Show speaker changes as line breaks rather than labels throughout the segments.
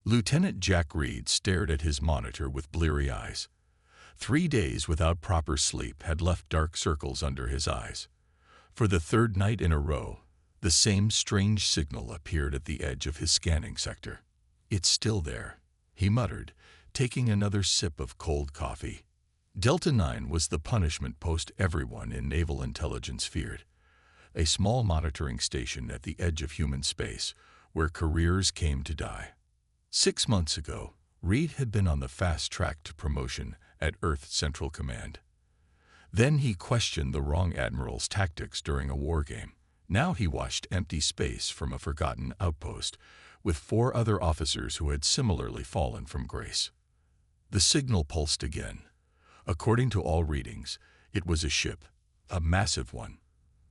Lieutenant Jack Reed stared at his monitor with bleary eyes. 3 days without proper sleep had left dark circles under his eyes. For the third night in a row, the same strange signal appeared at the edge of his scanning sector. "It's still there," he muttered, taking another sip of cold coffee. Delta 9 was the punishment post everyone in naval intelligence feared. A small monitoring station at the edge of human space, where careers came to die. 6 months ago, Reed had been on the fast track to promotion at Earth Central Command. Then he questioned the wrong admiral's tactics during a war game. Now he watched empty space from a forgotten outpost, with 4 other officers who had similarly fallen from grace. The signal pulsed again. According to all readings, it was a ship, a massive one.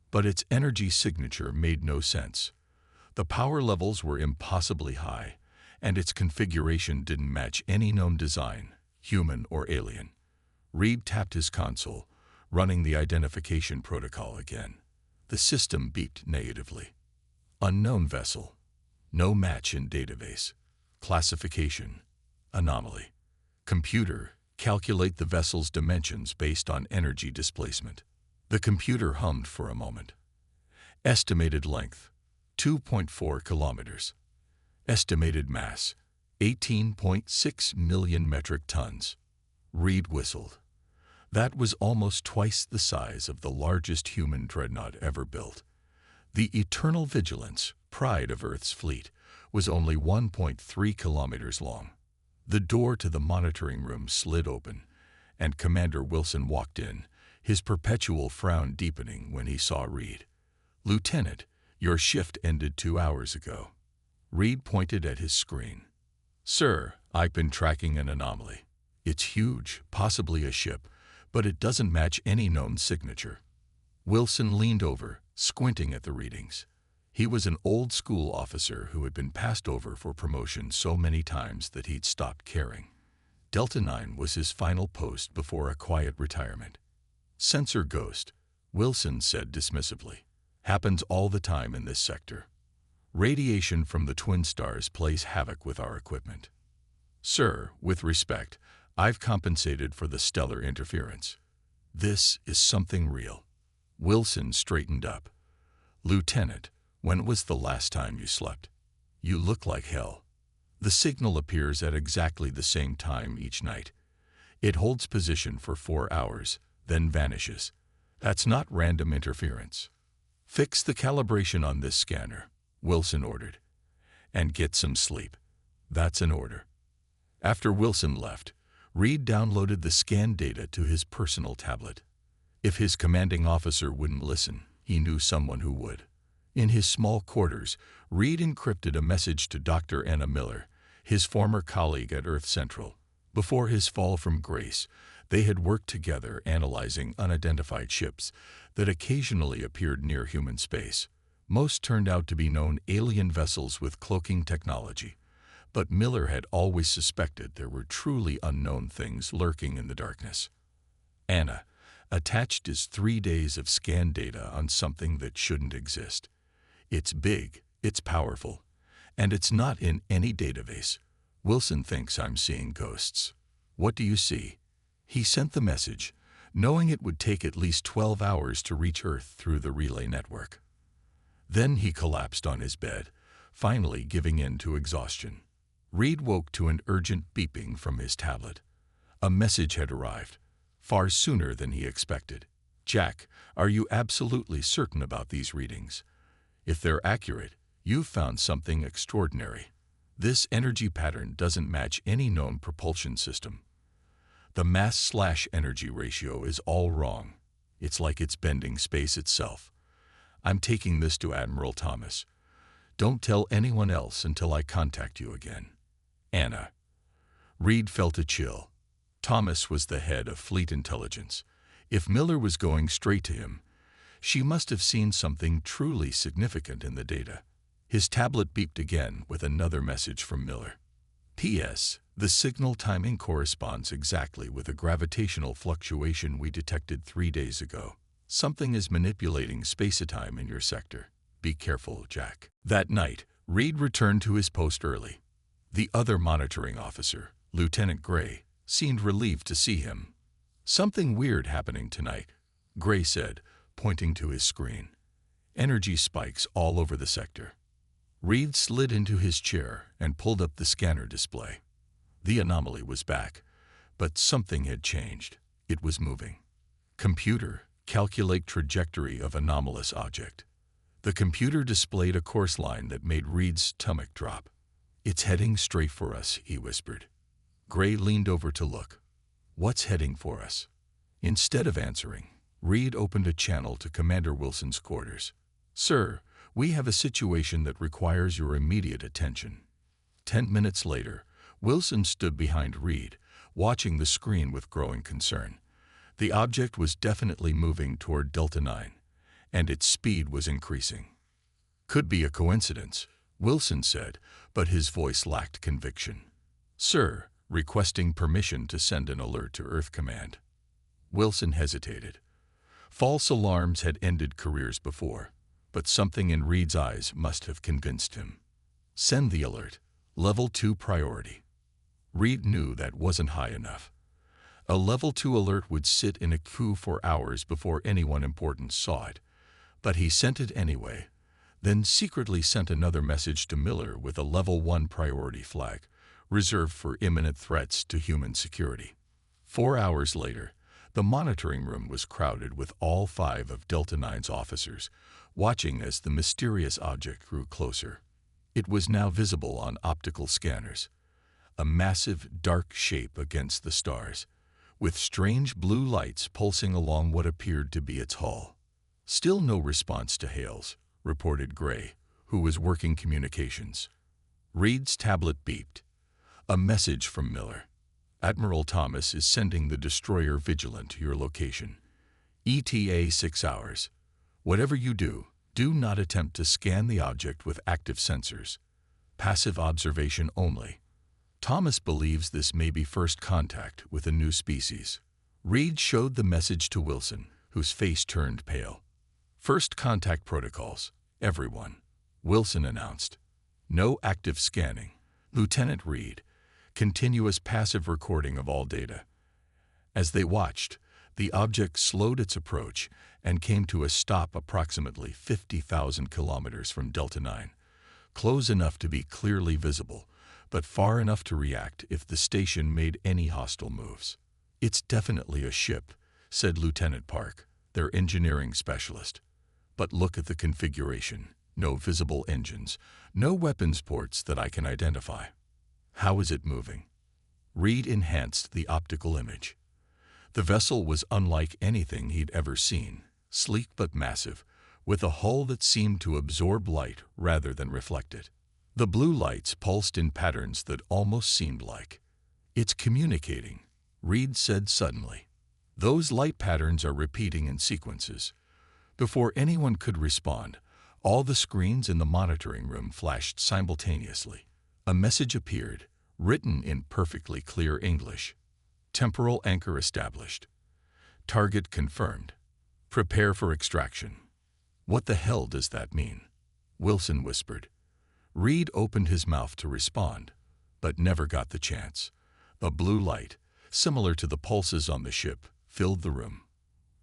But its energy signature made no sense. The power levels were impossibly high, and its configuration didn't match any known design, human or alien. Reed tapped his console, running the identification protocol again. The system beeped negatively. Unknown vessel. No match in database. Classification. Anomaly. Computer, calculate the vessel's dimensions based on energy displacement. The computer hummed for a moment. Estimated length, 2.4 kilometers. Estimated mass, 18.6 million metric tons. Reed whistled. That was almost twice the size of the largest human dreadnought ever built. The Eternal Vigilance, pride of Earth's fleet, was only 1.3 kilometers long. The door to the monitoring room slid open, and Commander Wilson walked in, his perpetual frown deepening when he saw Reed. "Lieutenant, your shift ended 2 hours ago." Reed pointed at his screen. "Sir, I've been tracking an anomaly. It's huge, possibly a ship, but it doesn't match any known signature." Wilson leaned over, squinting at the readings. He was an old-school officer who had been passed over for promotion so many times that he'd stopped caring. Delta 9 was his final post before a quiet retirement. "Sensor ghost," Wilson said dismissively. "Happens all the time in this sector. Radiation from the twin stars plays havoc with our equipment. Sir, with respect, I've compensated for the stellar interference. This is something real." Wilson straightened up. "Lieutenant, when was the last time you slept? You look like hell. The signal appears at exactly the same time each night. It holds position for 4 hours, then vanishes. That's not random interference. Fix the calibration on this scanner," Wilson ordered. "And get some sleep." "That's an order." After Wilson left, Reed downloaded the scan data to his personal tablet. If his commanding officer wouldn't listen, he knew someone who would. In his small quarters, Reed encrypted a message to Dr. Anna Miller, his former colleague at Earth Central. Before his fall from grace, they had worked together analyzing unidentified ships that occasionally appeared near human space. Most turned out to be known alien vessels with cloaking technology, but Miller had always suspected there were truly unknown things lurking in the darkness. Anna attached his 3 days of scan data on something that shouldn't exist. "It's big, it's powerful, and it's not in any database. Wilson thinks I'm seeing ghosts. What do you see?" He sent the message, knowing it would take at least 12 hours to reach Earth through the relay network. Then he collapsed on his bed, finally giving in to exhaustion. Reed woke to an urgent beeping from his tablet. A message had arrived, far sooner than he expected. "Jack, are you absolutely certain about these readings? If they're accurate, you've found something extraordinary. This energy pattern doesn't match any known propulsion system. The mass/energy ratio is all wrong. It's like it's bending space itself. I'm taking this to Admiral Thomas. Don't tell anyone else until I contact you again. Anna." Reed felt a chill. Thomas was the head of fleet intelligence. If Miller was going straight to him, she must have seen something truly significant in the data. His tablet beeped again with another message from Miller. "P.S. The signal timing corresponds exactly with a gravitational fluctuation we detected 3 days ago. Something is manipulating space-time in your sector. Be careful, Jack." That night, Reed returned to his post early. The other monitoring officer, Lieutenant Gray, seemed relieved to see him. "Something weird happening tonight," Gray said, pointing to his screen. "Energy spikes all over the sector." Reed slid into his chair and pulled up the scanner display. The anomaly was back, but something had changed. It was moving. "Computer, calculate trajectory of anomalous object." The computer displayed a course line that made Reed's stomach drop. "It's heading straight for us," he whispered. Gray leaned over to look. "What's heading for us?" Instead of answering, Reed opened a channel to Commander Wilson's quarters. "Sir, we have a situation that requires your immediate attention." 10 minutes later, Wilson stood behind Reed, watching the screen with growing concern. The object was definitely moving toward Delta 9, and its speed was increasing. "Could be a coincidence," Wilson said, but his voice lacked conviction. "Sir, requesting permission to send an alert to Earth Command." Wilson hesitated. False alarms had ended careers before, but something in Reed's eyes must have convinced him. "Send the alert. Level 2 priority." Reed knew that wasn't high enough. A Level 2 alert would sit in a queue for hours before anyone important saw it, but he sent it anyway, then secretly sent another message to Miller with a Level 1 priority flag, reserved for imminent threats to human security. 4 hours later, the monitoring room was crowded with all 5 of Delta 9's officers, watching as the mysterious object grew closer. It was now visible on optical scanners, a massive, dark shape against the stars, with strange blue lights pulsing along what appeared to be its hull. "Still no response to hails," reported Gray, who was working communications. Reed's tablet beeped. A message from Miller. "Admiral Thomas is sending the destroyer Vigilant to your location. ETA 6 hours. Whatever you do, do not attempt to scan the object with active sensors. Passive observation only. Thomas believes this may be first contact with a new species." Reed showed the message to Wilson, whose face turned pale. "First contact protocols, everyone," Wilson announced. "No active scanning. Lieutenant Reed, continuous passive recording of all data." As they watched, the object slowed its approach and came to a stop approximately 50,000 kilometers from Delta 9, close enough to be clearly visible, but far enough to react if the station made any hostile moves. "It's definitely a ship," said Lieutenant Park, their engineering specialist. "But look at the configuration. No visible engines, no weapons ports that I can identify." "How is it moving?" Reed enhanced the optical image. The vessel was unlike anything he'd ever seen, sleek but massive, with a hull that seemed to absorb light rather than reflect it. The blue lights pulsed in patterns that almost seemed like, "It's communicating," Reed said suddenly. "Those light patterns are repeating in sequences." Before anyone could respond, all the screens in the monitoring room flashed simultaneously. A message appeared, written in perfectly clear English. "Temporal anchor established. Target confirmed. Prepare for extraction." "What the hell does that mean?" Wilson whispered. Reed opened his mouth to respond, but never got the chance. A blue light, similar to the pulses on the ship, filled the room.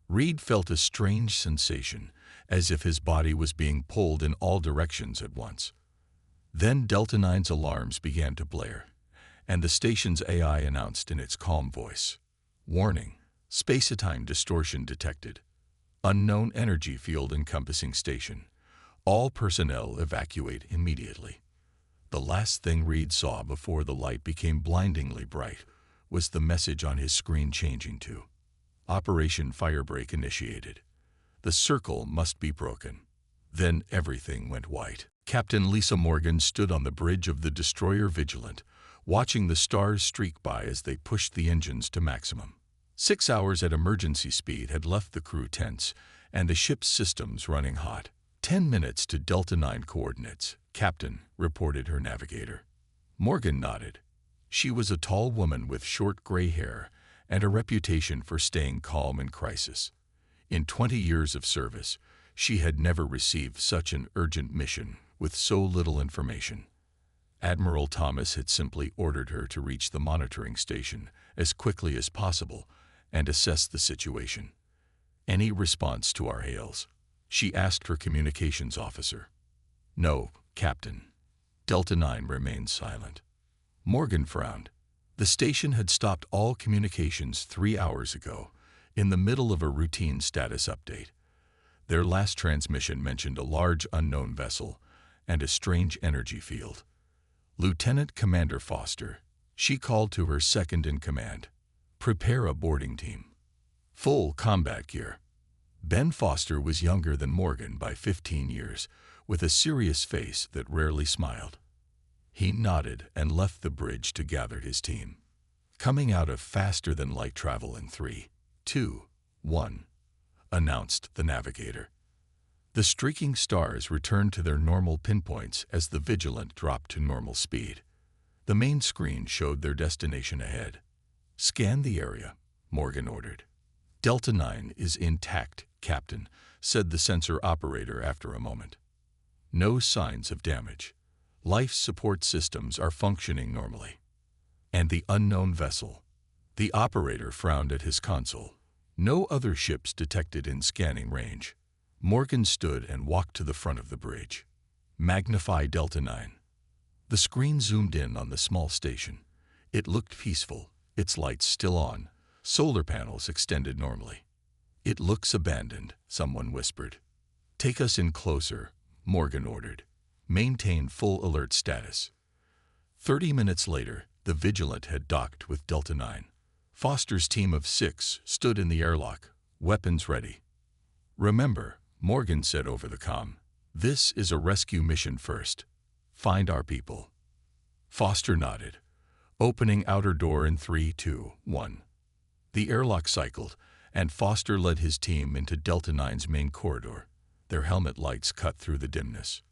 Reed felt a strange sensation, as if his body was being pulled in all directions at once. Then Delta 9's alarms began to blare, and the station's AI announced in its calm voice, "Warning, space-time distortion detected. Unknown energy field encompassing station. All personnel evacuate immediately." The last thing Reed saw before the light became blindingly bright was the message on his screen changing to, "Operation Firebreak initiated. The circle must be broken." Then everything went white. Captain Lisa Morgan stood on the bridge of the destroyer Vigilant, watching the stars streak by as they pushed the engines to maximum. 6 hours at emergency speed had left the crew tense and the ship's systems running hot. 10 minutes to Delta 9 coordinates, Captain, reported her navigator. Morgan nodded. She was a tall woman with short gray hair and a reputation for staying calm in crisis. In 20 years of service, she had never received such an urgent mission with so little information. Admiral Thomas had simply ordered her to reach the monitoring station as quickly as possible and assess the situation. Any response to our hails? She asked her communications officer. No, Captain. Delta 9 remained silent. Morgan frowned. The station had stopped all communications 3 hours ago, in the middle of a routine status update. Their last transmission mentioned a large unknown vessel and a strange energy field. Lieutenant Commander Foster, she called to her second-in-command. Prepare a boarding team. Full combat gear. Ben Foster was younger than Morgan by 15 years, with a serious face that rarely smiled. He nodded and left the bridge to gather his team. Coming out of faster-than-light travel in 3, 2, 1, announced the navigator. The streaking stars returned to their normal pinpoints as the Vigilant dropped to normal speed. The main screen showed their destination ahead. Scan the area, Morgan ordered. Delta 9 is intact, Captain, said the sensor operator after a moment. No signs of damage. Life support systems are functioning normally. And the unknown vessel? The operator frowned at his console. No other ships detected in scanning range. Morgan stood and walked to the front of the bridge. Magnify Delta 9. The screen zoomed in on the small station. It looked peaceful, its lights still on, solar panels extended normally. It looks abandoned, someone whispered. Take us in closer, Morgan ordered. Maintain full alert status. 30 minutes later, the Vigilant had docked with Delta 9. Foster's team of 6 stood in the airlock, weapons ready. Remember, Morgan said over the comm, this is a rescue mission first. Find our people. Foster nodded, opening outer door in 3, 2, 1. The airlock cycled, and Foster led his team into Delta 9's main corridor. Their helmet lights cut through the dimness.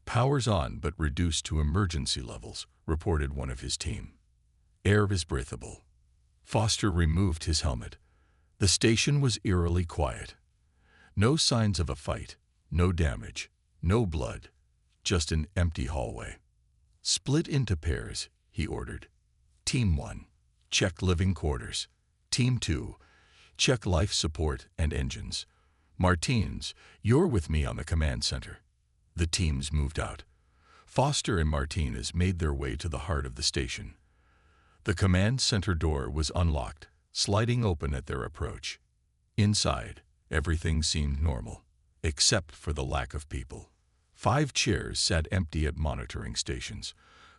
Power's on but reduced to emergency levels, reported one of his team. Air is breathable. Foster removed his helmet. The station was eerily quiet. No signs of a fight, no damage, no blood, just an empty hallway. Split into pairs, he ordered. Team 1, check living quarters. Team 2, check life support and engines. Martins, you're with me on the command center. The teams moved out. Foster and Martinez made their way to the heart of the station. The command center door was unlocked, sliding open at their approach. Inside, everything seemed normal, except for the lack of people. 5 chairs sat empty at monitoring stations.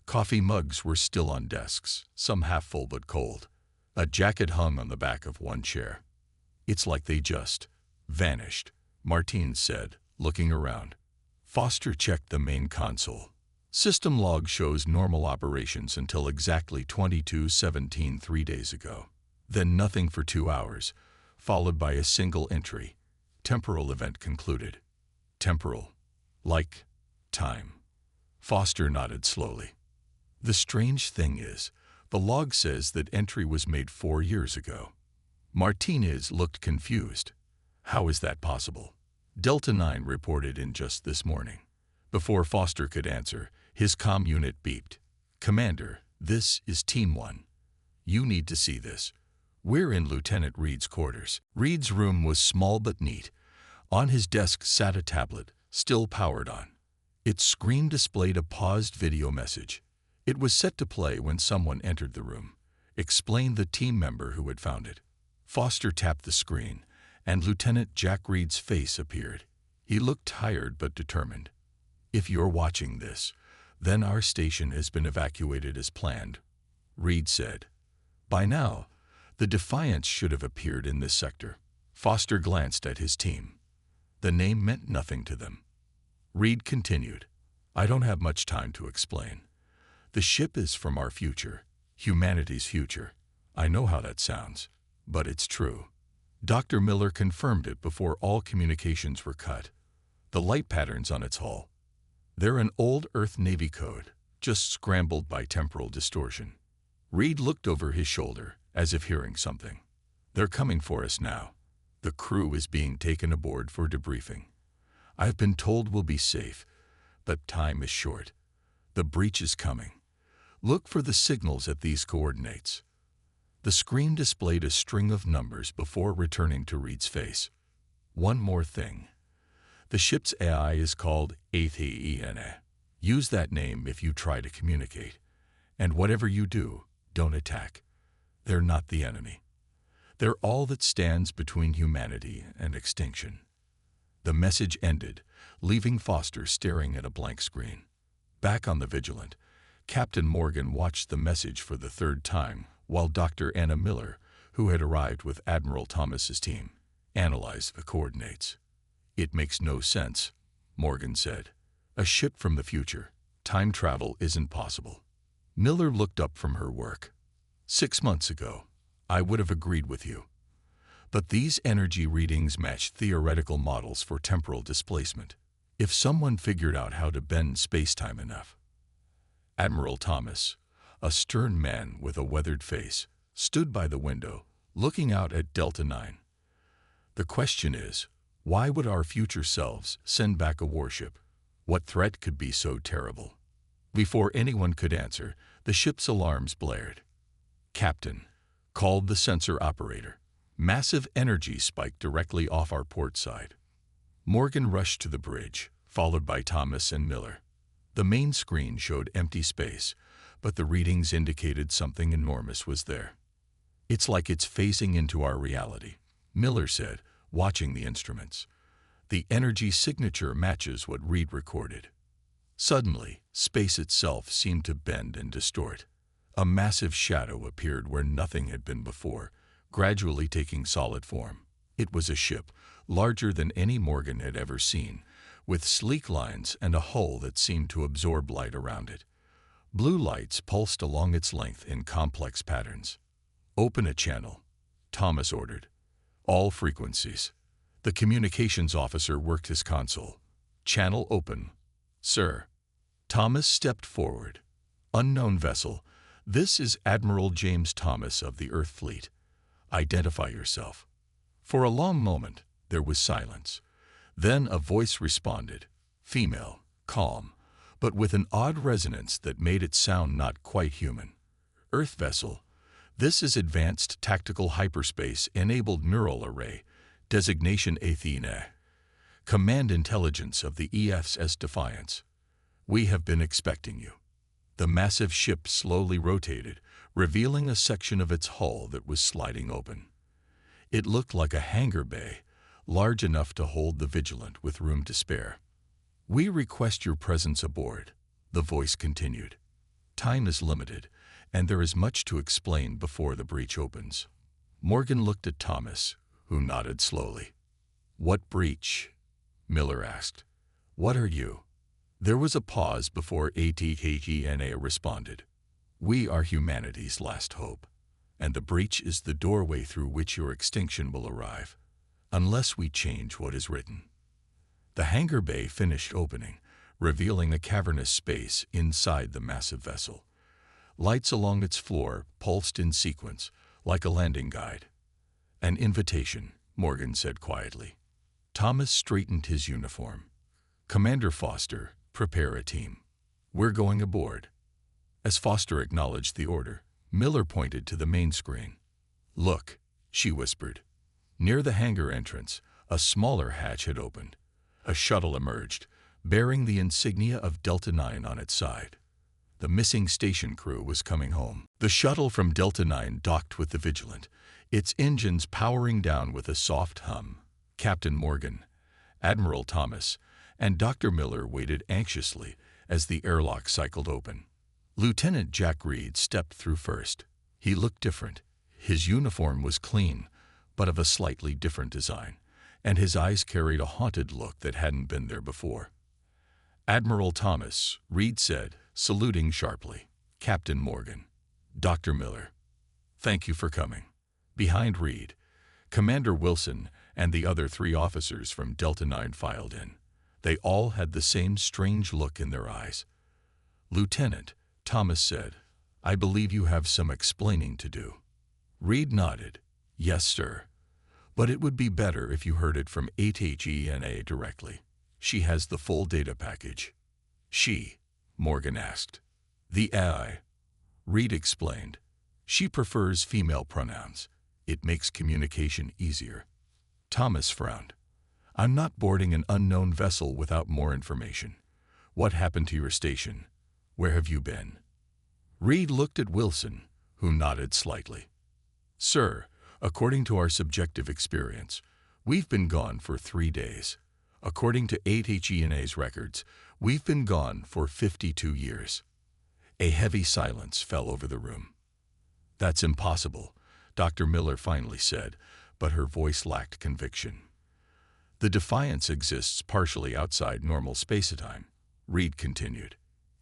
Coffee mugs were still on desks, some half full but cold. A jacket hung on the back of one chair. It's like they just vanished, Martins said, looking around. Foster checked the main console. System log shows normal operations until exactly 22:17 3 days ago. Then nothing for 2 hours, followed by a single entry. Temporal event concluded. Temporal. Like time. Foster nodded slowly. The strange thing is, the log says that entry was made 4 years ago. Martinez looked confused. How is that possible? Delta 9 reported in just this morning. Before Foster could answer, his comm unit beeped. Commander, this is Team 1. You need to see this. We're in Lieutenant Reed's quarters. Reed's room was small but neat. On his desk sat a tablet, still powered on. Its screen displayed a paused video message. It was set to play when someone entered the room, explained the team member who had found it. Foster tapped the screen, and Lieutenant Jack Reed's face appeared. He looked tired but determined. If you're watching this, then our station has been evacuated as planned, Reed said. By now, the Defiance should have appeared in this sector. Foster glanced at his team. The name meant nothing to them. Reed continued, I don't have much time to explain. The ship is from our future, humanity's future. I know how that sounds, but it's true. Dr. Miller confirmed it before all communications were cut. The light patterns on its hull. They're an old Earth Navy code, just scrambled by temporal distortion. Reed looked over his shoulder, as if hearing something. They're coming for us now. The crew is being taken aboard for debriefing. I've been told we'll be safe, but time is short. The breach is coming. Look for the signals at these coordinates. The screen displayed a string of numbers before returning to Reed's face. One more thing. The ship's AI is called HFY. Use that name if you try to communicate. And whatever you do, don't attack. They're not the enemy. They're all that stands between humanity and extinction. The message ended, leaving Foster staring at a blank screen. Back on the Vigilant, Captain Morgan watched the message for the third time while Dr. Anna Miller, who had arrived with Admiral Thomas's team, analyzed the coordinates. "It makes no sense," Morgan said. "A ship from the future. Time travel isn't possible." Miller looked up from her work. 6 months ago, I would have agreed with you. But these energy readings match theoretical models for temporal displacement. If someone figured out how to bend space-time enough. Admiral Thomas, a stern man with a weathered face, stood by the window, looking out at Delta 9. "The question is, why would our future selves send back a warship? What threat could be so terrible?" Before anyone could answer, the ship's alarms blared. "Captain," called the sensor operator. "Massive energy spike directly off our port side." Morgan rushed to the bridge, followed by Thomas and Miller. The main screen showed empty space, but the readings indicated something enormous was there. "It's like it's phasing into our reality," Miller said, watching the instruments. "The energy signature matches what Reed recorded." Suddenly, space itself seemed to bend and distort. A massive shadow appeared where nothing had been before, gradually taking solid form. It was a ship, larger than any Morgan had ever seen, with sleek lines and a hull that seemed to absorb light around it. Blue lights pulsed along its length in complex patterns. "Open a channel," Thomas ordered. "All frequencies." The communications officer worked his console. "Channel open, sir." Thomas stepped forward. "Unknown vessel, this is Admiral James Thomas of the Earth Fleet. Identify yourself." For a long moment, there was silence. Then a voice responded, female, calm, but with an odd resonance that made it sound not quite human. "Earth vessel, this is Advanced Tactical Hyperspace-Enabled Neural Array, designation Athena. Command Intelligence of the EFS Defiance. We have been expecting you." The massive ship slowly rotated, revealing a section of its hull that was sliding open. It looked like a hangar bay, large enough to hold the Vigilant with room to spare. "We request your presence aboard," the voice continued. "Time is limited, and there is much to explain before the breach opens." Morgan looked at Thomas, who nodded slowly. "What breach?" Miller asked. "What are you?" There was a pause before ATHENA responded. "We are humanity's last hope, and the breach is the doorway through which your extinction will arrive, unless we change what is written." The hangar bay finished opening, revealing a cavernous space inside the massive vessel. Lights along its floor pulsed in sequence, like a landing guide. "An invitation," Morgan said quietly. Thomas straightened his uniform. "Commander Foster, prepare a team. We're going aboard." As Foster acknowledged the order, Miller pointed to the main screen. "Look," she whispered. Near the hangar entrance, a smaller hatch had opened. A shuttle emerged, bearing the insignia of Delta 9 on its side. The missing station crew was coming home. The shuttle from Delta 9 docked with the Vigilant, its engines powering down with a soft hum. Captain Morgan, Admiral Thomas, and Dr. Miller waited anxiously as the airlock cycled open. Lieutenant Jack Reed stepped through first. He looked different. His uniform was clean, but of a slightly different design, and his eyes carried a haunted look that hadn't been there before. "Admiral Thomas," Reed said, saluting sharply. "Captain Morgan. Dr. Miller. Thank you for coming." Behind Reed, Commander Wilson and the other 3 officers from Delta 9 filed in. They all had the same strange look in their eyes. "Lieutenant," Thomas said, "I believe you have some explaining to do." Reed nodded. "Yes, sir. But it would be better if you heard it from ATHENA directly. She has the full data package." "She?" Morgan asked. "The AI. Reed explained. She prefers female pronouns. It makes communication easier. Thomas frowned. I'm not boarding an unknown vessel without more information. What happened to your station? Where have you been? Reed looked at Wilson, who nodded slightly. Sir, according to our subjective experience, we've been gone for 3 days. According to HFY's records, we've been gone for 52 years. A heavy silence fell over the room. That's impossible, Dr. Miller finally said, but her voice lacked conviction. The Defiance exists partially outside normal space-time, Reed continued.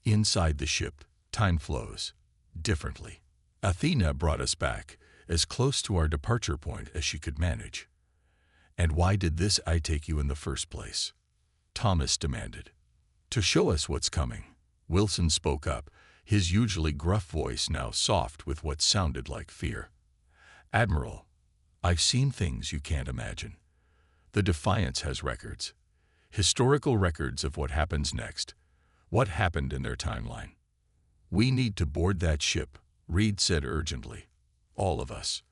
Inside the ship, time flows differently. Athena brought us back, as close to our departure point as she could manage. And why did this I take you in the first place? Thomas demanded. To show us what's coming. Wilson spoke up, his usually gruff voice now soft with what sounded like fear. Admiral, I've seen things you can't imagine. The Defiance has records. Historical records of what happens next. What happened in their timeline. We need to board that ship, Reed said urgently. All of us.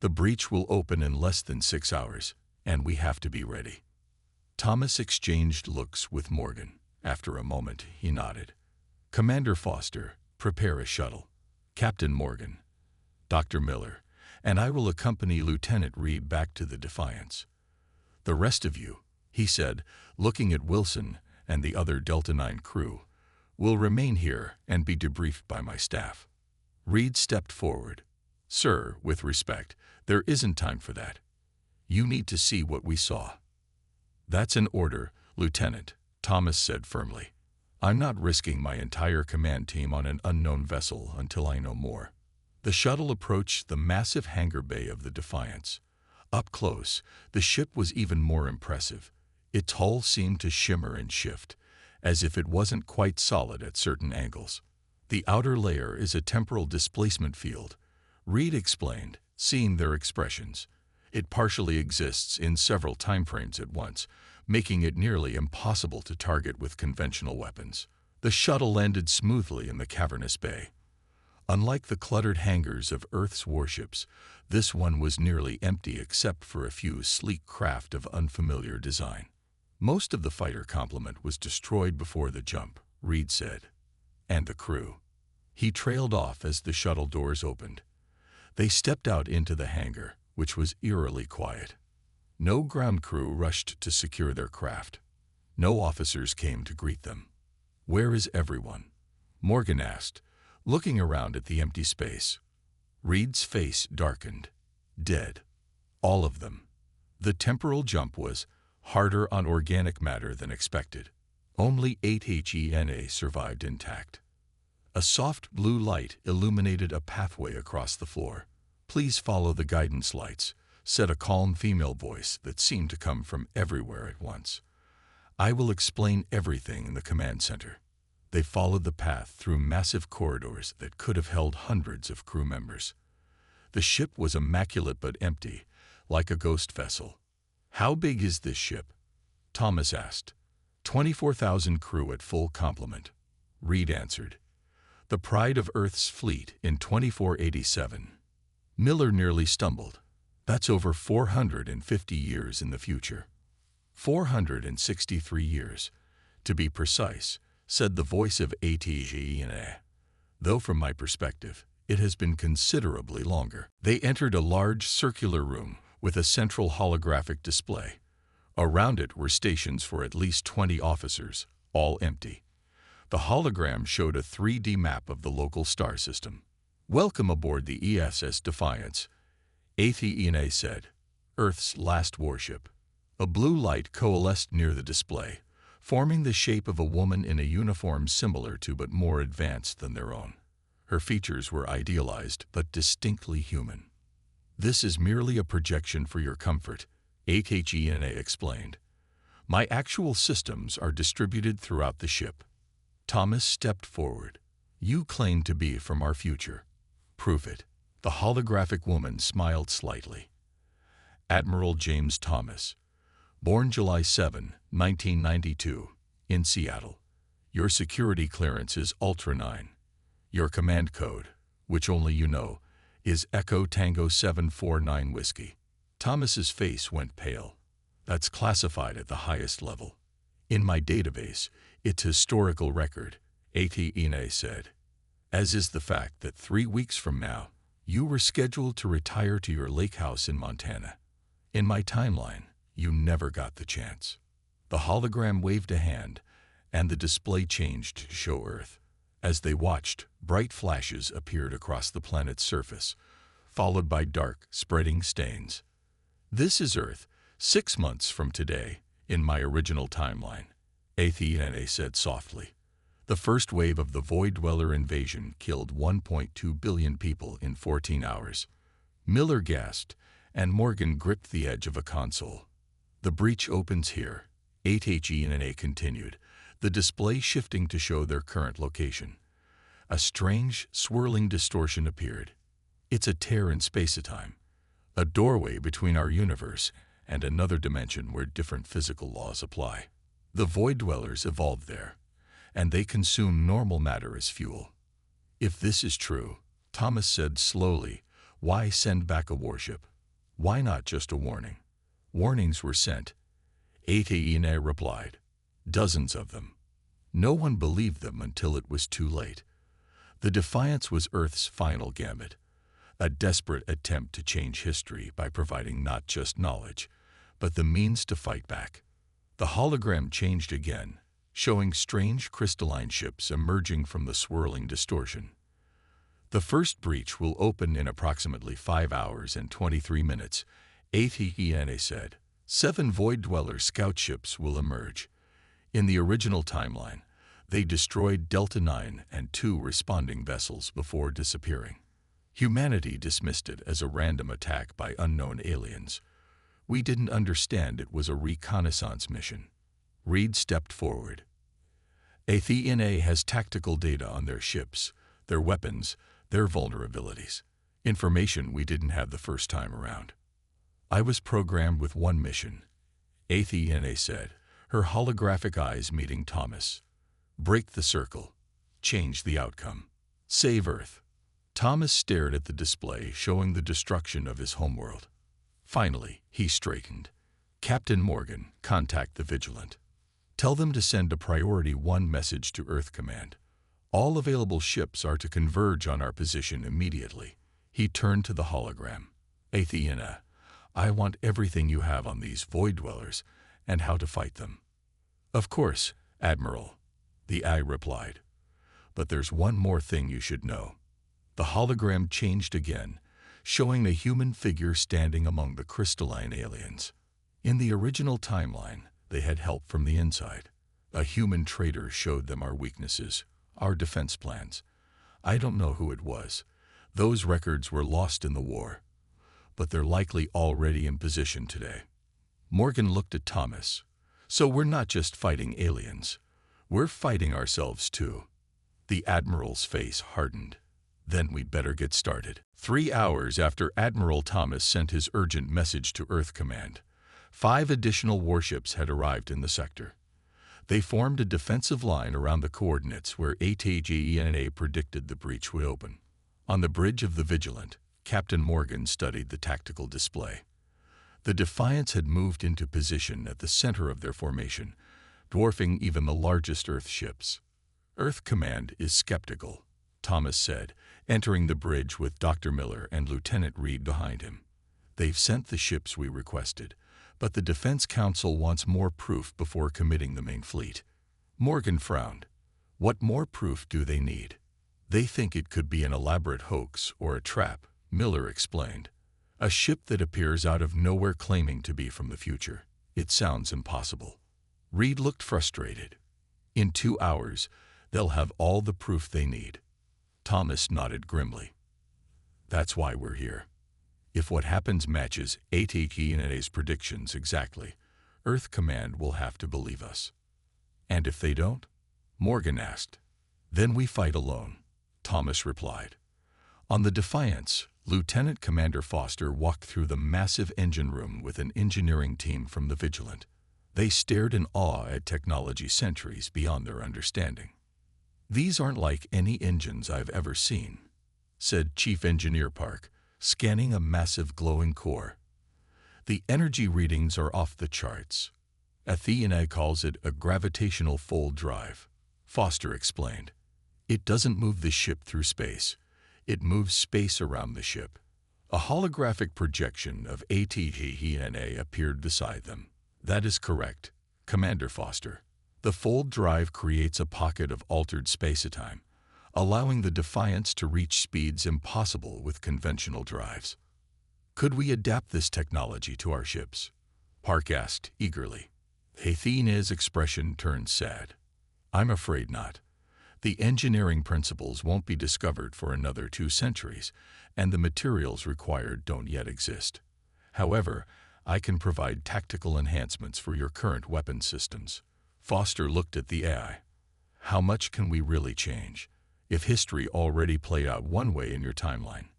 The breach will open in less than 6 hours, and we have to be ready. Thomas exchanged looks with Morgan. After a moment, he nodded. Commander Foster, prepare a shuttle. Captain Morgan, Dr. Miller, and I will accompany Lieutenant Reed back to the Defiance. The rest of you, he said, looking at Wilson and the other Delta 9 crew, will remain here and be debriefed by my staff. Reed stepped forward. Sir, with respect, there isn't time for that. You need to see what we saw. That's an order, Lieutenant, Thomas said firmly. I'm not risking my entire command team on an unknown vessel until I know more. The shuttle approached the massive hangar bay of the Defiance. Up close, the ship was even more impressive. Its hull seemed to shimmer and shift, as if it wasn't quite solid at certain angles. The outer layer is a temporal displacement field, Reed explained, seeing their expressions. It partially exists in several timeframes at once, making it nearly impossible to target with conventional weapons. The shuttle landed smoothly in the cavernous bay. Unlike the cluttered hangars of Earth's warships, this one was nearly empty except for a few sleek craft of unfamiliar design. Most of the fighter complement was destroyed before the jump, Reed said. And the crew. He trailed off as the shuttle doors opened. They stepped out into the hangar, which was eerily quiet. No ground crew rushed to secure their craft. No officers came to greet them. Where is everyone? Morgan asked, looking around at the empty space. Reed's face darkened. Dead. All of them. The temporal jump was harder on organic matter than expected. Only 8 HENA survived intact. A soft blue light illuminated a pathway across the floor. Please follow the guidance lights, said a calm female voice that seemed to come from everywhere at once. I will explain everything in the command center. They followed the path through massive corridors that could have held hundreds of crew members. The ship was immaculate but empty, like a ghost vessel. How big is this ship? Thomas asked. 24,000 crew at full complement. Reed answered. The pride of Earth's fleet in 2487. Miller nearly stumbled. That's over 450 years in the future. 463 years, to be precise, said the voice of ATGENA. Though from my perspective, it has been considerably longer. They entered a large circular room with a central holographic display. Around it were stations for at least 20 officers, all empty. The hologram showed a 3D map of the local star system. Welcome aboard the ESS Defiance, Athena said, Earth's last warship. A blue light coalesced near the display, forming the shape of a woman in a uniform similar to but more advanced than their own. Her features were idealized but distinctly human. This is merely a projection for your comfort, Athena explained. My actual systems are distributed throughout the ship. Thomas stepped forward. You claim to be from our future. Prove it. The holographic woman smiled slightly. Admiral James Thomas. Born July 7, 1992, in Seattle. Your security clearance is Ultra 9. Your command code, which only you know, is Echo Tango 749 Whiskey. Thomas's face went pale. That's classified at the highest level. In my database, it's historical record, Ine said. As is the fact that 3 weeks from now, you were scheduled to retire to your lake house in Montana. In my timeline, you never got the chance. The hologram waved a hand, and the display changed to show Earth. As they watched, bright flashes appeared across the planet's surface, followed by dark, spreading stains. This is Earth, 6 months from today, in my original timeline, Ine said softly. The first wave of the Void Dweller invasion killed 1.2 billion people in 14 hours. Miller gasped, and Morgan gripped the edge of a console. The breach opens here, Ine continued, the display shifting to show their current location. A strange, swirling distortion appeared. It's a tear in space-time, a doorway between our universe and another dimension where different physical laws apply. The Void Dwellers evolved there, and they consume normal matter as fuel. If this is true, Thomas said slowly, why send back a warship? Why not just a warning? Warnings were sent. Ine replied. Dozens of them. No one believed them until it was too late. The Defiance was Earth's final gambit, a desperate attempt to change history by providing not just knowledge, but the means to fight back. The hologram changed again, showing strange crystalline ships emerging from the swirling distortion. The first breach will open in approximately 5 hours and 23 minutes, Ine said. 7 Void Dweller scout ships will emerge. In the original timeline, they destroyed Delta 9 and 2 responding vessels before disappearing. Humanity dismissed it as a random attack by unknown aliens. We didn't understand it was a reconnaissance mission. Reed stepped forward. Ine has tactical data on their ships, their weapons, their vulnerabilities. Information we didn't have the first time around. I was programmed with one mission, Ine said, her holographic eyes meeting Thomas. Break the circle. Change the outcome. Save Earth. Thomas stared at the display showing the destruction of his homeworld. Finally, he straightened. Captain Morgan, contact the Vigilant. Tell them to send a Priority 1 message to Earth Command. All available ships are to converge on our position immediately. He turned to the hologram. Ine, I want everything you have on these Void Dwellers and how to fight them. Of course, Admiral, the eye replied. But there's one more thing you should know. The hologram changed again, showing a human figure standing among the crystalline aliens. In the original timeline, they had help from the inside. A human traitor showed them our weaknesses, our defense plans. I don't know who it was. Those records were lost in the war, but they're likely already in position today. Morgan looked at Thomas. So we're not just fighting aliens. We're fighting ourselves too. The Admiral's face hardened. Then we'd better get started. 3 hours after Admiral Thomas sent his urgent message to Earth Command, 5 additional warships had arrived in the sector. They formed a defensive line around the coordinates where Ine predicted the breach would open. On the bridge of the Vigilant, Captain Morgan studied the tactical display. The Defiance had moved into position at the center of their formation, dwarfing even the largest Earth ships. Earth Command is skeptical, Thomas said, entering the bridge with Dr. Miller and Lieutenant Reed behind him. They've sent the ships we requested, but the Defense Council wants more proof before committing the main fleet. Morgan frowned. What more proof do they need? They think it could be an elaborate hoax or a trap, Miller explained. A ship that appears out of nowhere claiming to be from the future. It sounds impossible. Reed looked frustrated. In 2 hours, they'll have all the proof they need. Thomas nodded grimly. That's why we're here. If what happens matches Ine's predictions exactly, Earth Command will have to believe us. And if they don't? Morgan asked. Then we fight alone, Thomas replied. On the Defiance, Lieutenant Commander Foster walked through the massive engine room with an engineering team from the Vigilant. They stared in awe at technology centuries beyond their understanding. These aren't like any engines I've ever seen. said Chief Engineer Park, scanning a massive glowing core. "The energy readings are off the charts. Athena calls it a gravitational fold drive," Foster explained. "It doesn't move the ship through space. It moves space around the ship." A holographic projection of Athena appeared beside them. "That is correct, Commander Foster. The fold drive creates a pocket of altered space-time, allowing the Defiance to reach speeds impossible with conventional drives." "Could we adapt this technology to our ships?" Park asked eagerly. Athena's expression turned sad. "I'm afraid not. The engineering principles won't be discovered for another 2 centuries, and the materials required don't yet exist. However, I can provide tactical enhancements for your current weapon systems." Foster looked at the AI. "How much can we really change, if history already played out one way in your timeline?"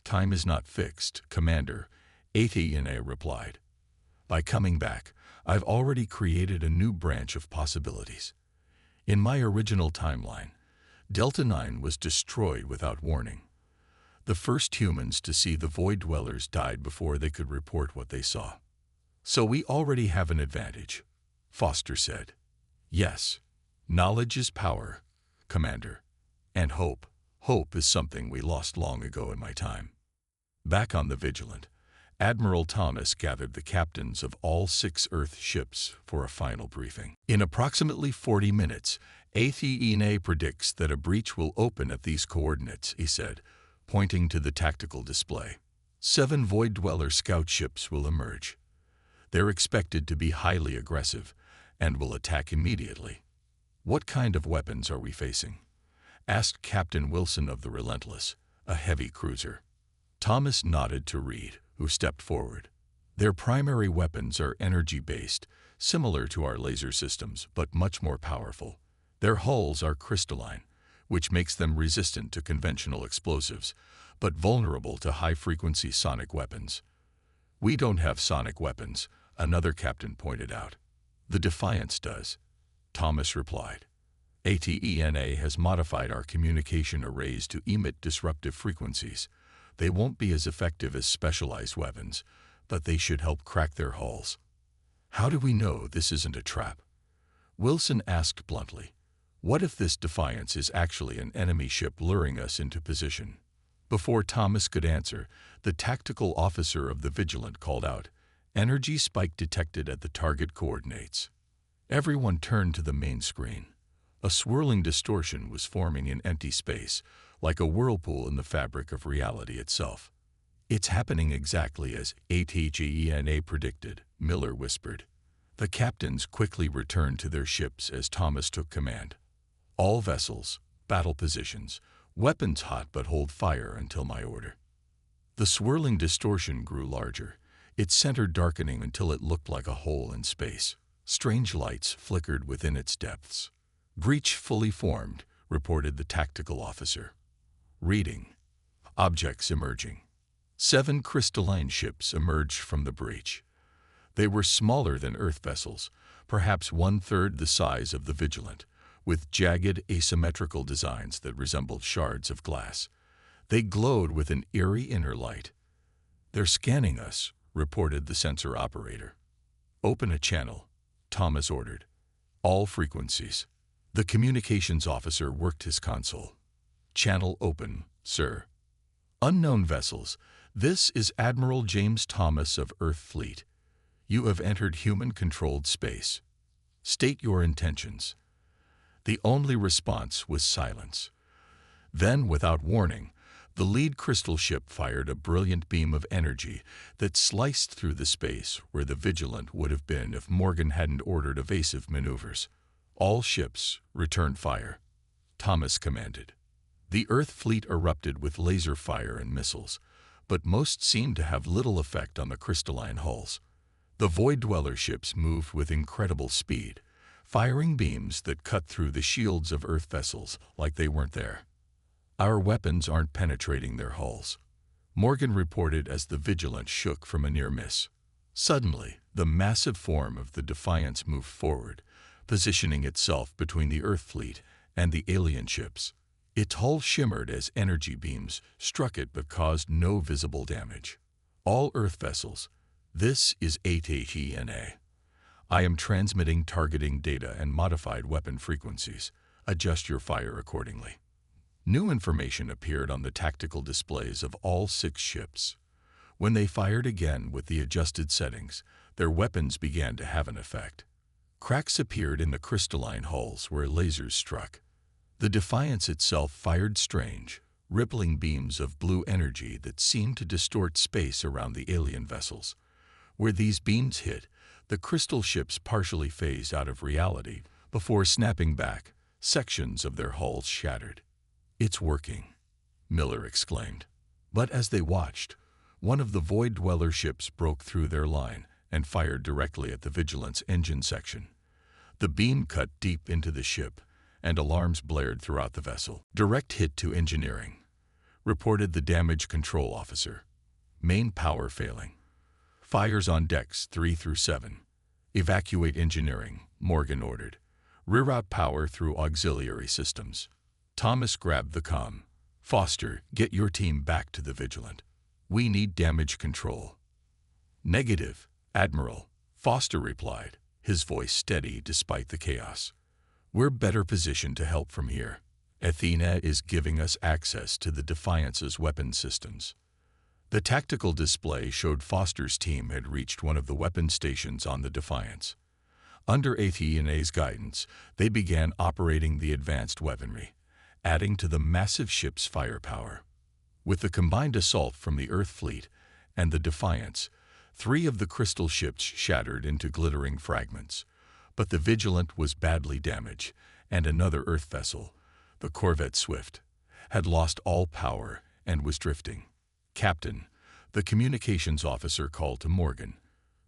"Time is not fixed, Commander," Athena replied. "By coming back, I've already created a new branch of possibilities. In my original timeline, Delta 9 was destroyed without warning. The first humans to see the Void Dwellers died before they could report what they saw. So we already have an advantage," Foster said. "Yes, knowledge is power, Commander. And hope. Hope is something we lost long ago in my time." Back on the Vigilant, Admiral Thomas gathered the captains of all 6 Earth ships for a final briefing. "In approximately 40 minutes, Athena predicts that a breach will open at these coordinates," he said, pointing to the tactical display. 7 Void Dweller scout ships will emerge. They're expected to be highly aggressive and will attack immediately. "What kind of weapons are we facing?" asked Captain Wilson of the Relentless, a heavy cruiser. Thomas nodded to Reed, who stepped forward. "Their primary weapons are energy-based, similar to our laser systems, but much more powerful. Their hulls are crystalline, which makes them resistant to conventional explosives, but vulnerable to high-frequency sonic weapons." "We don't have sonic weapons," another captain pointed out. "The Defiance does," Thomas replied. "Athena has modified our communication arrays to emit disruptive frequencies. They won't be as effective as specialized weapons, but they should help crack their hulls." "How do we know this isn't a trap?" Wilson asked bluntly. "What if this Defiance is actually an enemy ship luring us into position?" Before Thomas could answer, the tactical officer of the Vigilant called out, "Energy spike detected at the target coordinates." Everyone turned to the main screen. A swirling distortion was forming in empty space, like a whirlpool in the fabric of reality itself. "It's happening exactly as Athena predicted," Miller whispered. The captains quickly returned to their ships as Thomas took command. "All vessels, battle positions, weapons hot but hold fire until my order." The swirling distortion grew larger, its center darkening until it looked like a hole in space. Strange lights flickered within its depths. "Breach fully formed," reported the tactical officer. Reading. Objects emerging. 7 crystalline ships emerged from the breach. They were smaller than Earth vessels, perhaps 1/3 the size of the Vigilant, with jagged asymmetrical designs that resembled shards of glass. They glowed with an eerie inner light. "They're scanning us," reported the sensor operator. "Open a channel," Thomas ordered. "All frequencies." The communications officer worked his console. "Channel open, sir." "Unknown vessels, this is Admiral James Thomas of Earth Fleet. You have entered human-controlled space. State your intentions." The only response was silence. Then, without warning, the lead crystal ship fired a brilliant beam of energy that sliced through the space where the Vigilant would have been if Morgan hadn't ordered evasive maneuvers. "All ships, return fire," Thomas commanded. The Earth fleet erupted with laser fire and missiles, but most seemed to have little effect on the crystalline hulls. The Void Dweller ships moved with incredible speed, firing beams that cut through the shields of Earth vessels like they weren't there. "Our weapons aren't penetrating their hulls," Morgan reported as the Vigilant shook from a near miss. Suddenly, the massive form of the Defiance moved forward, positioning itself between the Earth fleet and the alien ships. Its hull shimmered as energy beams struck it but caused no visible damage. All Earth vessels, this is HFY. I am transmitting targeting data and modified weapon frequencies. Adjust your fire accordingly. New information appeared on the tactical displays of all 6 ships. When they fired again with the adjusted settings, their weapons began to have an effect. Cracks appeared in the crystalline hulls where lasers struck. The Defiance itself fired strange, rippling beams of blue energy that seemed to distort space around the alien vessels. Where these beams hit, the crystal ships partially phased out of reality before snapping back. Sections of their hulls shattered. "It's working," Miller exclaimed. But as they watched, one of the Void Dweller ships broke through their line and fired directly at the Vigilance engine section. The beam cut deep into the ship, and alarms blared throughout the vessel. "Direct hit to engineering," reported the damage control officer. "Main power failing. Fires on decks 3 through 7. Evacuate engineering," Morgan ordered. "Reroute power through auxiliary systems." Thomas grabbed the comm. "Foster, get your team back to the Vigilant. We need damage control." "Negative, Admiral," Foster replied, his voice steady despite the chaos. "We're better positioned to help from here. Athena is giving us access to the Defiance's weapon systems." The tactical display showed Foster's team had reached one of the weapon stations on the Defiance. Under Athena's guidance, they began operating the advanced weaponry, adding to the massive ship's firepower. With the combined assault from the Earth fleet and the Defiance, 3 of the crystal ships shattered into glittering fragments. But the Vigilant was badly damaged, and another Earth vessel, the corvette Swift, had lost all power and was drifting. "Captain," the communications officer called to Morgan,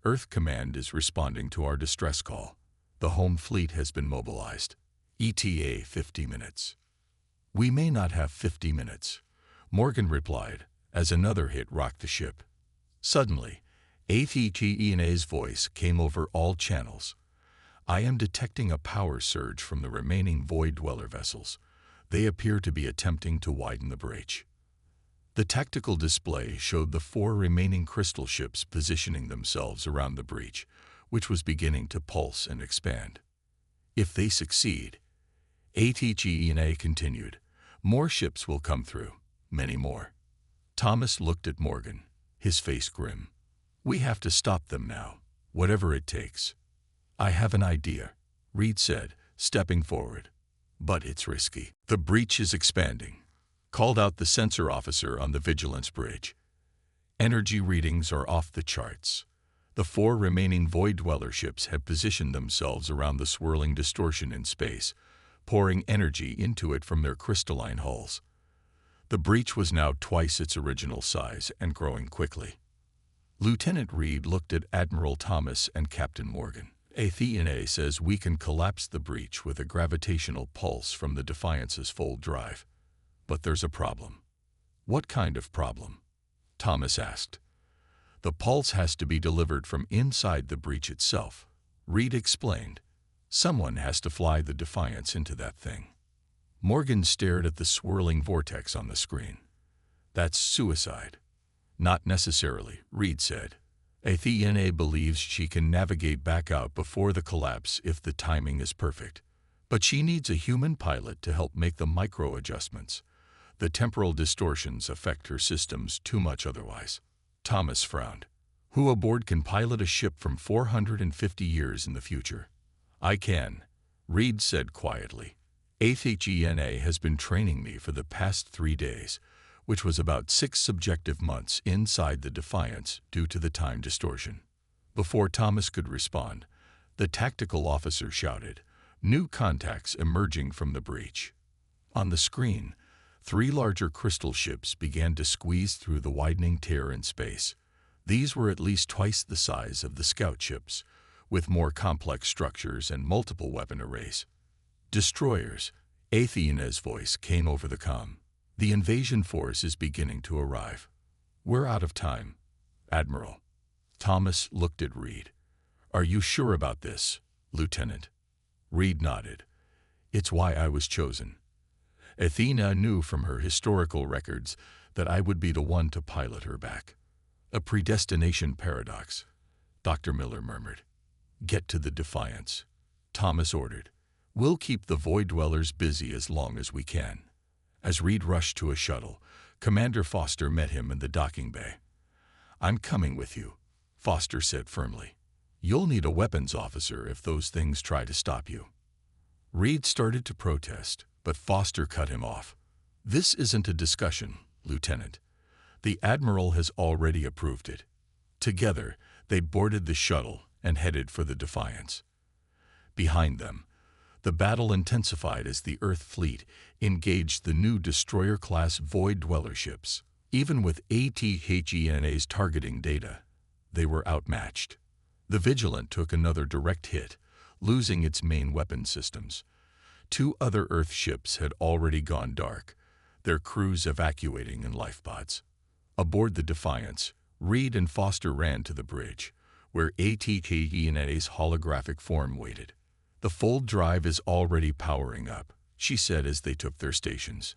"Earth Command is responding to our distress call. The home fleet has been mobilized. ETA 50 minutes. "We may not have 50 minutes, Morgan replied, as another hit rocked the ship. Suddenly, Athena's voice came over all channels. "I am detecting a power surge from the remaining Void Dweller vessels. They appear to be attempting to widen the breach." The tactical display showed the 4 remaining crystal ships positioning themselves around the breach, which was beginning to pulse and expand. "If they succeed," Athena continued, "more ships will come through, many more." Thomas looked at Morgan, his face grim. "We have to stop them now, whatever it takes." "I have an idea," Reed said, stepping forward. "But it's risky." "The breach is expanding," called out the sensor officer on the Vigilance bridge. "Energy readings are off the charts. The 4 remaining Void Dweller ships have positioned themselves around the swirling distortion in space, pouring energy into it from their crystalline hulls." The breach was now twice its original size and growing quickly. Lieutenant Reed looked at Admiral Thomas and Captain Morgan. "Athena says we can collapse the breach with a gravitational pulse from the Defiance's fold drive. But there's a problem." "What kind of problem?" Thomas asked. "The pulse has to be delivered from inside the breach itself," Reed explained. "Someone has to fly the Defiance into that thing." Morgan stared at the swirling vortex on the screen. "That's suicide." "Not necessarily," Reed said. "Athena believes she can navigate back out before the collapse if the timing is perfect. But she needs a human pilot to help make the micro-adjustments. The temporal distortions affect her systems too much otherwise." Thomas frowned. "Who aboard can pilot a ship from 450 years in the future?" "I can," Reed said quietly. "Athena has been training me for the past 3 days, which was about 6 subjective months inside the Defiance due to the time distortion." Before Thomas could respond, the tactical officer shouted, "New contacts emerging from the breach." On the screen, 3 larger crystal ships began to squeeze through the widening tear in space. These were at least twice the size of the scout ships, with more complex structures and multiple weapon arrays. "Destroyers," Athena's voice came over the comm. "The invasion force is beginning to arrive. We're out of time, Admiral." Thomas looked at Reed. "Are you sure about this, Lieutenant?" Reed nodded. "It's why I was chosen. Athena knew from her historical records that I would be the one to pilot her back. A predestination paradox, Dr. Miller murmured. Get to the Defiance, Thomas ordered. We'll keep the Void Dwellers busy as long as we can. As Reed rushed to a shuttle, Commander Foster met him in the docking bay. I'm coming with you, Foster said firmly. You'll need a weapons officer if those things try to stop you. Reed started to protest, but Foster cut him off. This isn't a discussion, Lieutenant. The Admiral has already approved it. Together, they boarded the shuttle and headed for the Defiance. Behind them, the battle intensified as the Earth fleet engaged the new destroyer-class Void Dweller ships. Even with ATHENA's targeting data, they were outmatched. The Vigilant took another direct hit, losing its main weapon systems. 2 other Earth ships had already gone dark, their crews evacuating in lifeboats. Aboard the Defiance, Reed and Foster ran to the bridge, where ATHENA's holographic form waited. The fold drive is already powering up, she said as they took their stations.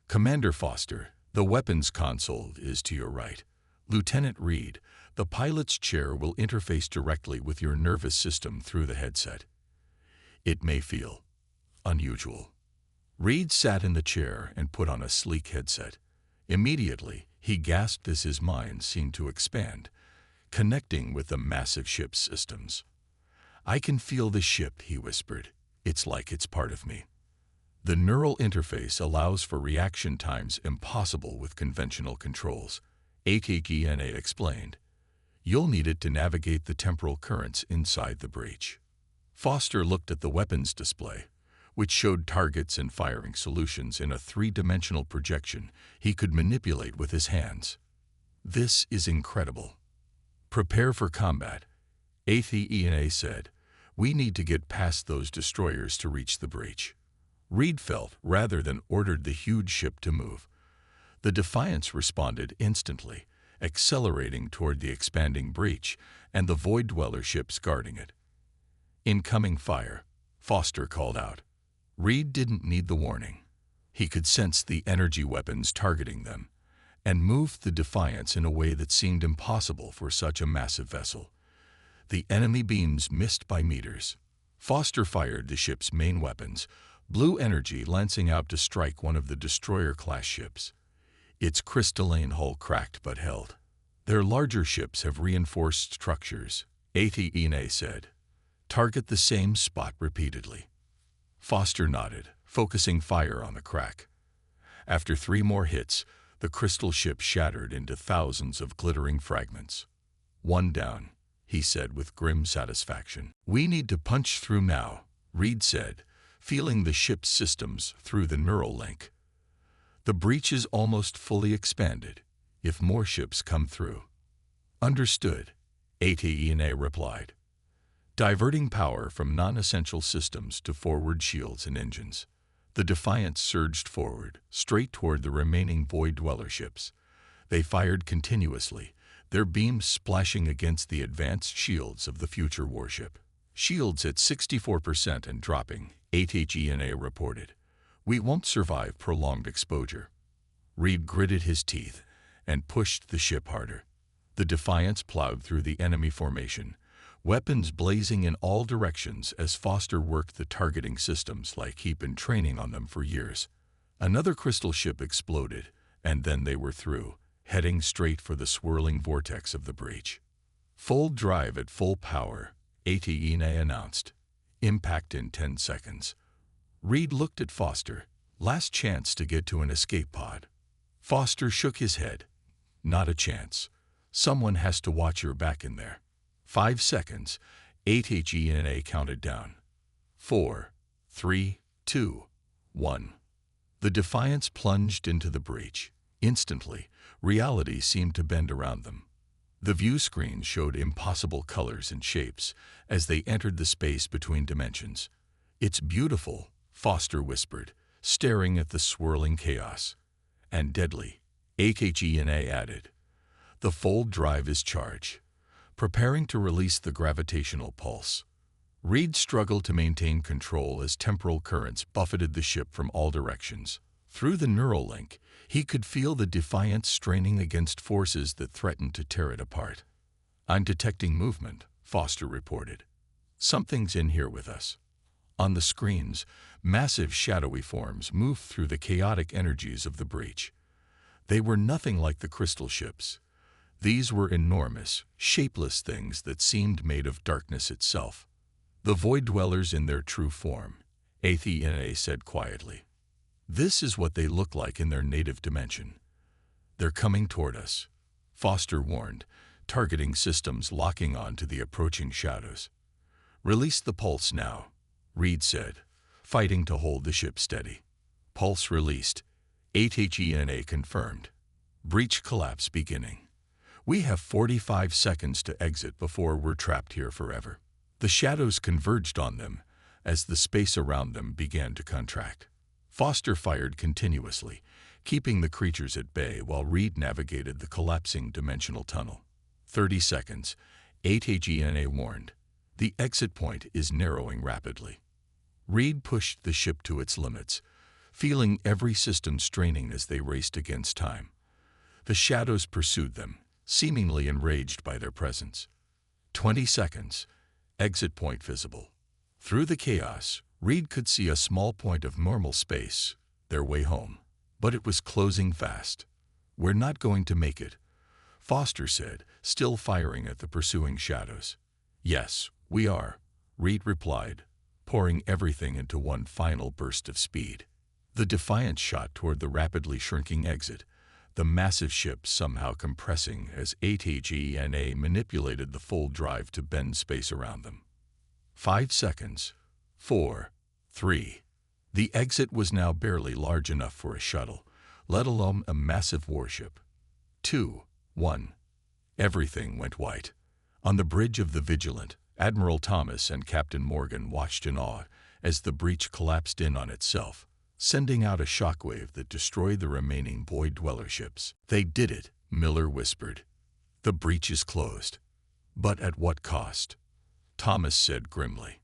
Commander Foster, the weapons console is to your right. Lieutenant Reed, the pilot's chair will interface directly with your nervous system through the headset. It may feel unusual. Reed sat in the chair and put on a sleek headset. Immediately, he gasped as his mind seemed to expand, connecting with the massive ship's systems. I can feel the ship, he whispered. It's like it's part of me. The neural interface allows for reaction times impossible with conventional controls, ATHENA explained. You'll need it to navigate the temporal currents inside the breach. Foster looked at the weapons display, which showed targets and firing solutions in a 3-dimensional projection he could manipulate with his hands. This is incredible. Prepare for combat, ATHENA said. We need to get past those destroyers to reach the breach. Reed felt rather than ordered the huge ship to move. The Defiance responded instantly, accelerating toward the expanding breach and the Void Dweller ships guarding it. Incoming fire, Foster called out. Reed didn't need the warning. He could sense the energy weapons targeting them, and moved the Defiance in a way that seemed impossible for such a massive vessel. The enemy beams missed by meters. Foster fired the ship's main weapons, blue energy lancing out to strike one of the destroyer-class ships. Its crystalline hull cracked but held. Their larger ships have reinforced structures, ATHENA said. Target the same spot repeatedly. Foster nodded, focusing fire on the crack. After 3 more hits, the crystal ship shattered into thousands of glittering fragments. One down, he said with grim satisfaction. We need to punch through now, Reed said, feeling the ship's systems through the neural link. The breach is almost fully expanded, if more ships come through. Understood, ATHENA replied. Diverting power from non-essential systems to forward shields and engines. The Defiance surged forward, straight toward the remaining Void Dweller ships. They fired continuously, their beams splashing against the advanced shields of the future warship. Shields at 64% and dropping, ATHENA reported. We won't survive prolonged exposure. Reed gritted his teeth and pushed the ship harder. The Defiance plowed through the enemy formation, weapons blazing in all directions as Foster worked the targeting systems like he'd been training on them for years. Another crystal ship exploded, and then they were through, heading straight for the swirling vortex of the breach. Full drive at full power, ATHENA announced. Impact in 10 seconds. Reed looked at Foster. Last chance to get to an escape pod. Foster shook his head. Not a chance. Someone has to watch your back in there. 5 seconds, ATHENA counted down. 4, 3, 2, 1. The Defiance plunged into the breach. Instantly, reality seemed to bend around them. The view screen showed impossible colors and shapes as they entered the space between dimensions. It's beautiful, Foster whispered, staring at the swirling chaos. And deadly, ATHENA added. The fold drive is charged, preparing to release the gravitational pulse. Reed struggled to maintain control as temporal currents buffeted the ship from all directions. Through the neural link, he could feel the Defiance straining against forces that threatened to tear it apart. "I'm detecting movement," Foster reported. "Something's in here with us." On the screens, massive shadowy forms moved through the chaotic energies of the breach. They were nothing like the crystal ships. These were enormous, shapeless things that seemed made of darkness itself. "The Void Dwellers in their true form," HFY said quietly. "This is what they look like in their native dimension." "They're coming toward us," Foster warned, targeting systems locking on to the approaching shadows. "Release the pulse now," Reed said, fighting to hold the ship steady. "Pulse released," HFY confirmed. "Breach collapse beginning. We have 45 seconds to exit before we're trapped here forever." The shadows converged on them as the space around them began to contract. Foster fired continuously, keeping the creatures at bay while Reed navigated the collapsing dimensional tunnel. 30 seconds, HFY warned. "The exit point is narrowing rapidly." Reed pushed the ship to its limits, feeling every system straining as they raced against time. The shadows pursued them, seemingly enraged by their presence. 20 seconds, exit point visible. Through the chaos, Reed could see a small point of normal space, their way home. But it was closing fast. "We're not going to make it," Foster said, still firing at the pursuing shadows. "Yes, we are," Reed replied, pouring everything into one final burst of speed. The Defiance shot toward the rapidly shrinking exit, the massive ship somehow compressing as HFY manipulated the full drive to bend space around them. 5 seconds. 4, 3. The exit was now barely large enough for a shuttle, let alone a massive warship. 2, 1. Everything went white. On the bridge of the Vigilant, Admiral Thomas and Captain Morgan watched in awe as the breach collapsed in on itself, sending out a shockwave that destroyed the remaining Void Dweller ships. "They did it," Miller whispered. "The breach is closed." "But at what cost?" Thomas said grimly.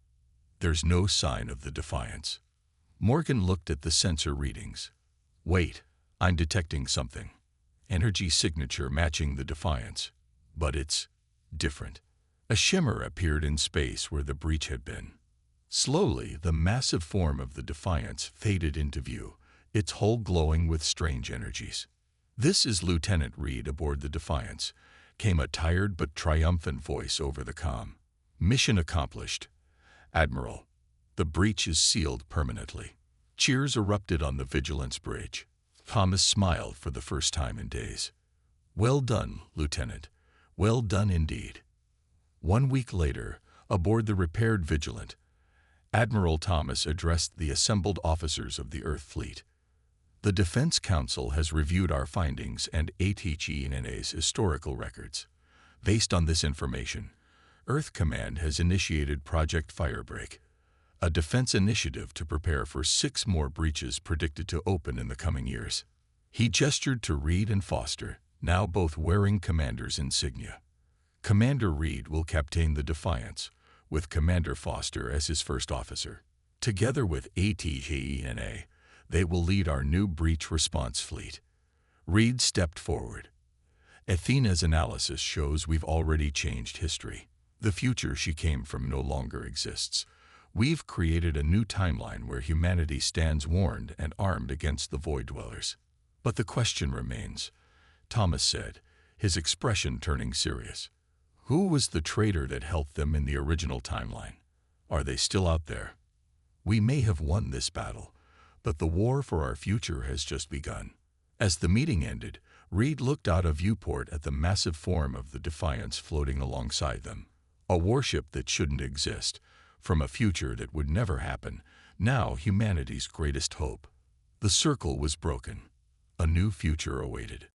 "There's no sign of the Defiance." Morgan looked at the sensor readings. "Wait, I'm detecting something. Energy signature matching the Defiance. But it's different." A shimmer appeared in space where the breach had been. Slowly, the massive form of the Defiance faded into view, its hull glowing with strange energies. "This is Lieutenant Reed aboard the Defiance," came a tired but triumphant voice over the comm. "Mission accomplished, Admiral. The breach is sealed permanently." Cheers erupted on the Vigilance bridge. Thomas smiled for the first time in days. "Well done, Lieutenant. Well done indeed." 1 week later, aboard the repaired Vigilant, Admiral Thomas addressed the assembled officers of the Earth Fleet. "The Defense Council has reviewed our findings and HFY's historical records. Based on this information, Earth Command has initiated Project Firebreak, a defense initiative to prepare for 6 more breaches predicted to open in the coming years." He gestured to Reed and Foster, now both wearing Commander's insignia. "Commander Reed will captain the Defiance, with Commander Foster as his first officer. Together with HFY, they will lead our new breach response fleet." Reed stepped forward. "Athena's analysis shows we've already changed history. The future she came from no longer exists. We've created a new timeline where humanity stands warned and armed against the Void Dwellers." "But the question remains," Thomas said, his expression turning serious. "Who was the traitor that helped them in the original timeline? Are they still out there? We may have won this battle, but the war for our future has just begun." As the meeting ended, Reed looked out a viewport at the massive form of the Defiance floating alongside them. A warship that shouldn't exist, from a future that would never happen, now humanity's greatest hope. The circle was broken. A new future awaited.